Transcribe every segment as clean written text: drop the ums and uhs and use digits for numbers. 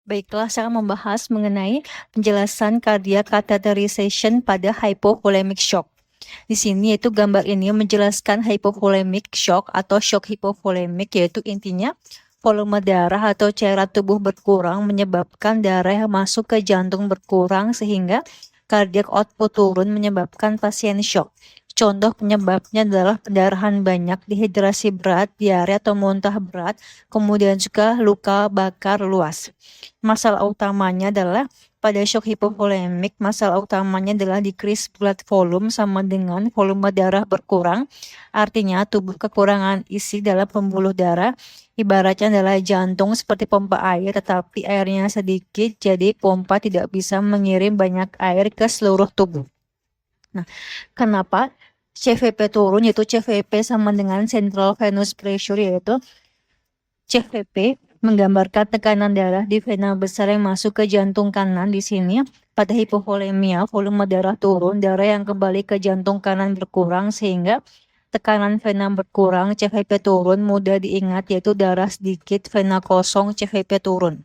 Baiklah, saya akan membahas mengenai penjelasan cardiac catheterization pada hypovolemic shock. Di sini yaitu gambar ini menjelaskan hypovolemic shock atau shock hipovolemik, yaitu intinya volume darah atau cairan tubuh berkurang menyebabkan darah yang masuk ke jantung berkurang sehingga cardiac output turun menyebabkan pasien shock. Contoh penyebabnya adalah pendarahan banyak, dehidrasi berat, diare atau muntah berat, kemudian juga luka bakar luas. Masalah utamanya adalah pada shock hipovolemik, masalah utamanya adalah decrease blood volume sama dengan volume darah berkurang. Artinya tubuh kekurangan isi dalam pembuluh darah. Ibaratnya adalah jantung seperti pompa air tetapi airnya sedikit, jadi pompa tidak bisa mengirim banyak air ke seluruh tubuh. Nah, kenapa CVP turun, yaitu CVP sama dengan central venous pressure, yaitu CVP menggambarkan tekanan darah di vena besar yang masuk ke jantung kanan. Di sini pada hipovolemia volume darah turun, darah yang kembali ke jantung kanan berkurang sehingga tekanan vena berkurang, CVP turun. Mudah diingat yaitu darah sedikit, vena kosong, CVP turun.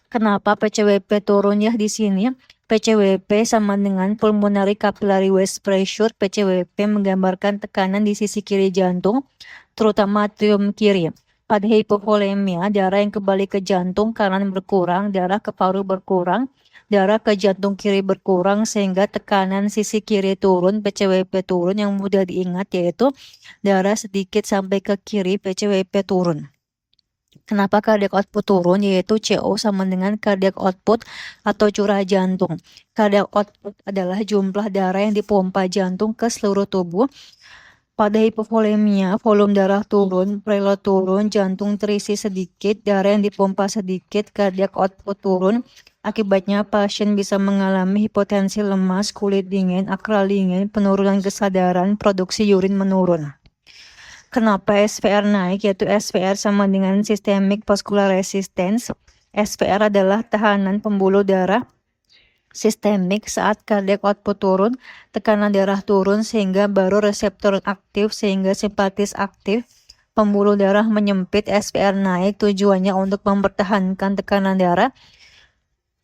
Kenapa PCWP turun ya di sini? PCWP sama dengan pulmonary capillary waste pressure. PCWP menggambarkan tekanan di sisi kiri jantung, terutama atrium kiri. Pada hipovolemia, darah yang kembali ke jantung kanan berkurang, darah ke paru berkurang, darah ke jantung kiri berkurang sehingga tekanan sisi kiri turun, PCWP turun. Yang mudah diingat yaitu darah sedikit sampai ke kiri, PCWP turun. Kenapa cardiac output turun? Yaitu CO sama dengan cardiac output atau curah jantung. Cardiac output adalah jumlah darah yang dipompa jantung ke seluruh tubuh. Pada hipovolemia, volume darah turun, preload turun, jantung terisi sedikit, darah yang dipompa sedikit, cardiac output turun. Akibatnya pasien bisa mengalami hipotensi lemas, kulit dingin, akral dingin, penurunan kesadaran, produksi urin menurun. Kenapa SVR naik? Yaitu SVR sama dengan systemic vascular resistance. SVR adalah tahanan pembuluh darah sistemik. Saat cardiac output turun, tekanan darah turun sehingga baru reseptor aktif sehingga simpatis aktif. Pembuluh darah menyempit, SVR naik, tujuannya untuk mempertahankan tekanan darah.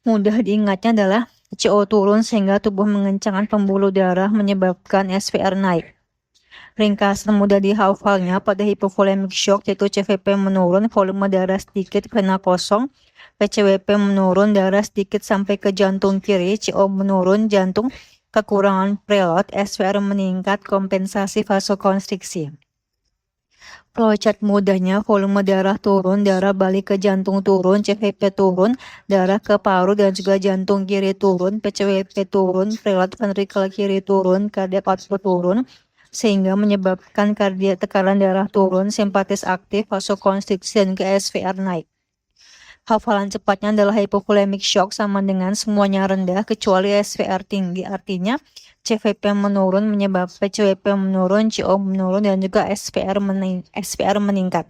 Mudah diingatnya adalah CO turun sehingga tubuh mengencangkan pembuluh darah menyebabkan SVR naik. Ringkasan mudah dihafalnya pada hipovolemic shock yaitu CVP menurun, volume darah sedikit, vena kosong. PCWP menurun, darah sedikit sampai ke jantung kiri, CO menurun, jantung kekurangan preload, SVR meningkat, kompensasi vasokonstriksi. Flowchart mudahnya, volume darah turun, darah balik ke jantung turun, CVP turun, darah ke paru dan juga jantung kiri turun, PCWP turun, preload ventricle kiri turun, cardiac output turun, sehingga menyebabkan tekanan darah turun, simpatis aktif, vasokonstriksi dan ke SVR naik. Hafalan cepatnya adalah hypovolemic shock sama dengan semuanya rendah kecuali SVR tinggi, artinya CVP menurun menyebabkan PCWP menurun, CO menurun dan juga SVR meningkat.